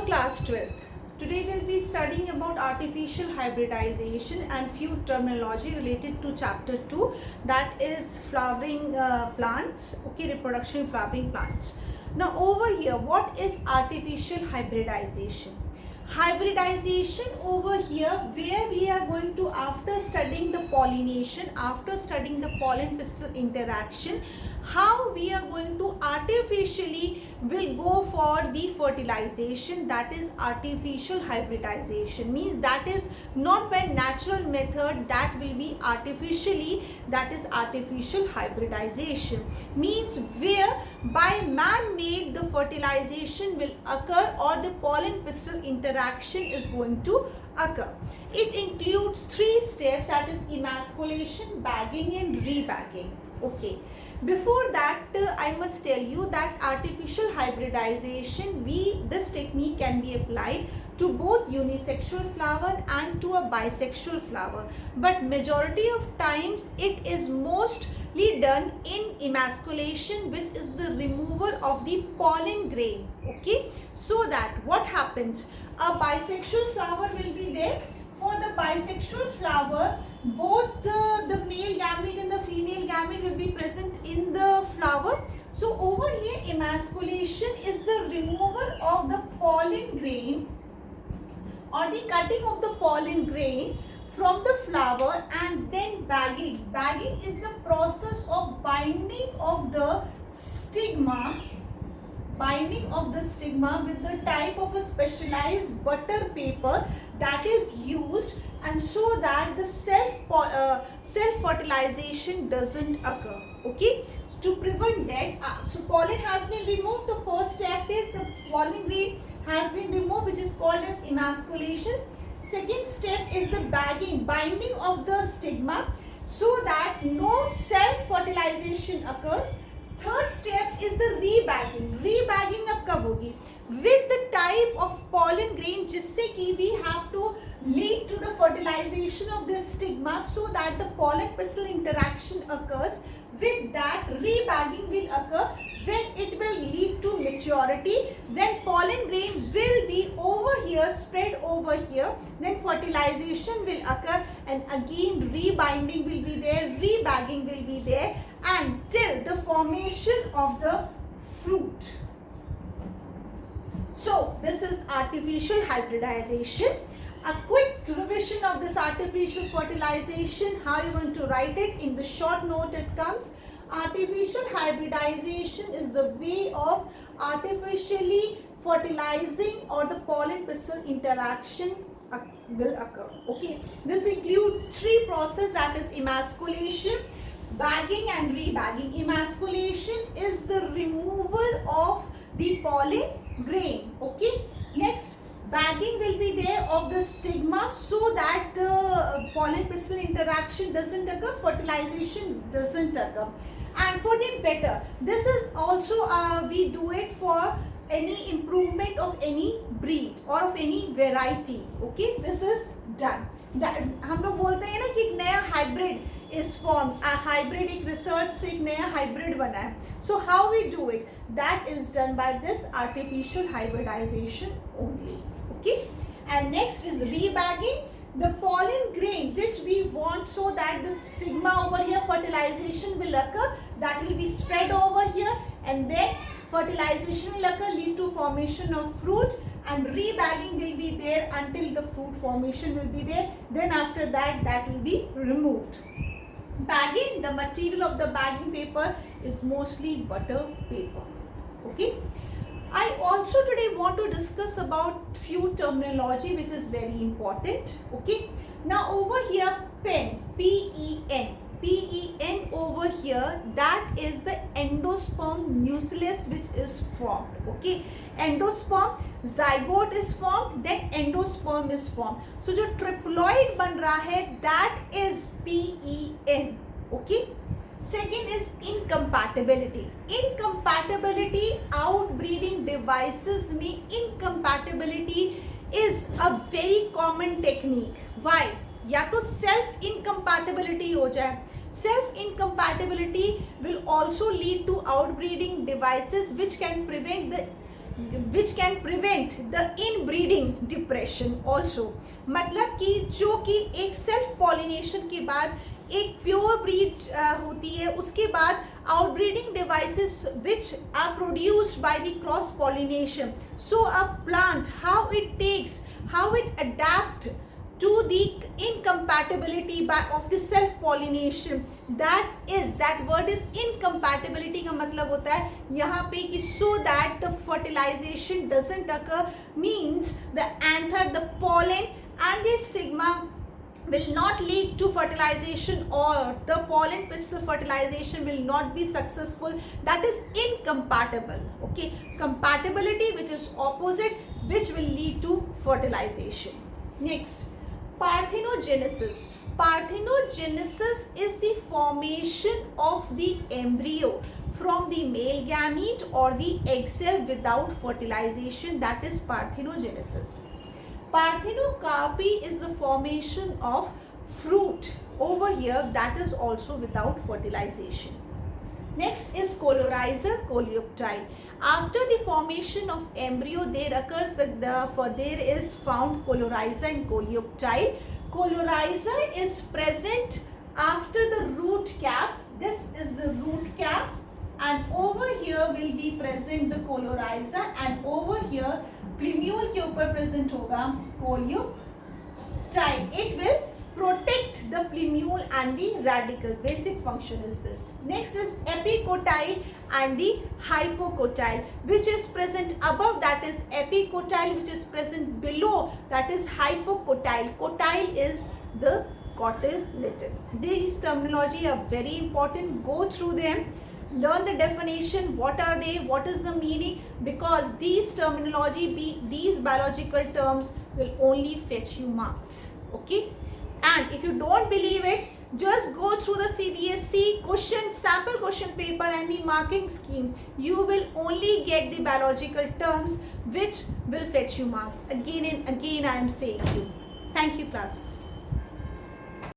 class 12th. Today we'll be studying about artificial hybridization and few terminology related to chapter 2, that is flowering plants, okay, reproduction in flowering plants. Now over here, what is artificial hybridization? Hybridization over here, where we are going to, after studying the pollination, after studying the pollen pistil interaction, how we are going to artificially will go for the fertilization, that is artificial hybridization. Means that is not by natural method, that will be artificially, that is artificial hybridization. Means where by man-made the fertilization will occur or the pollen pistil interaction is going to occur. It includes 3 steps, that is emasculation, bagging and rebagging. Okay. Before that, I must tell you that artificial hybridization, this technique can be applied to both unisexual flower and to a bisexual flower. But majority of times it is mostly done in emasculation, which is the removal of the pollen grain. Okay, so that what happens? A bisexual flower will be there. For the bisexual flower, both the male gamete and the female gamete will be present in the flower. So over here, emasculation is the removal of the pollen grain or the cutting of the pollen grain from the flower, and then bagging. Bagging is the process of binding of the stigma with the type of a specialized butter paper that is used, and so that the self fertilization doesn't occur. Okay, to prevent that, so pollen has been removed. The first step is the pollen grain has been removed, which is called as emasculation. Second step is the bagging, binding of the stigma, so that no self fertilization occurs. Third step is the rebagging. Rebagging अब कब होगी? With the type of pollen grain जिससे कि we have to lead to the fertilization of this stigma, so that the pollen pistil interaction occurs. With that, rebagging will occur when it will lead to maturity. Then pollen grain will be over here, spread over here. Then fertilization will occur, and again rebinding will be there, rebagging will be there, until the formation of the fruit. So this is artificial hybridization. A quick revision of this artificial fertilization, how you want to write it. In the short note it comes, artificial hybridization is the way of artificially fertilizing or the pollen pistil interaction will occur. Okay, this includes 3 processes, that is emasculation, bagging and rebagging. Emasculation is the removal of the pollen grain. Okay, next, bagging will be there of the stigma, so that the pollen pistil interaction doesn't occur, fertilization doesn't occur. And for the better, this is also we do it for any improvement of any breed or of any variety. Okay, this is done. हम लोग बोलते हैं ना कि एक नया hybrid is formed. A hybrid, एक research से एक नया hybrid बना है. So how we do it? That is done by this artificial hybridization only. Okay, and next is rebagging. The pollen grain which we want, so that the stigma over here, fertilization will occur, that will be spread over here, and then fertilization will occur, lead to formation of fruit, and rebagging will be there until the fruit formation will be there. Then after that, that will be removed. Bagging, the material of the bagging paper is mostly butter paper. Okay, I also today want to discuss about few terminology which is very important. Okay, now over here, pen, P-E-N over here, that is the endosperm nucleus which is formed. Okay, endosperm, zygote is formed, then endosperm is formed. So जो triploid बन रहा है, that is P-E-N. Okay, second is incompatibility. Incompatibility, outbreeding devices में incompatibility is a very common technique. Why? या तो self incompatibility हो जाए. Self incompatibility will also lead to outbreeding devices which can prevent the which can prevent the inbreeding depression also. मतलब कि जो कि एक सेल्फ पॉलिनेशन के बाद एक प्योर ब्रीड होती है, उसके बाद outbreeding devices which are produced by the cross pollination. So a plant, how it adapt to the incompatibility of the self pollination, that word is incompatibility का मतलब होता है यहाँ पे कि so that the fertilization doesn't occur, means the anther, the pollen and the stigma will not lead to fertilization, or the pollen pistil fertilization will not be successful. That is incompatible. Okay, compatibility, which is opposite, which will lead to fertilization. Next, parthenogenesis. Parthenogenesis is the formation of the embryo from the male gamete or the egg cell without fertilization. That is parthenogenesis. Parthenocarpy is the formation of fruit over here, that is also without fertilization. Next is coryza coleoptile. After the formation of embryo, there occurs there is found coryza and coleoptile. Coryza is present after the root cap. This is the root cap, and over here will be present the coryza, and over here plumule के ऊपर present होगा coleoptile. It will protect the plumule and the radicle. Basic function is this. Next is epicotyle and the hypocotyle, which is present above, that is epicotyle, which is present below, that is hypocotyle. Cotyle is the cotyledon. These terminology are very important. Go through them. Learn the definition, what are they, what is the meaning, because these these biological terms will only fetch you marks. Okay, and if you don't believe it, just go through the CBSE sample question paper and the marking scheme. You will only get the biological terms which will fetch you marks. Again and again I am saying you. Thank you, class.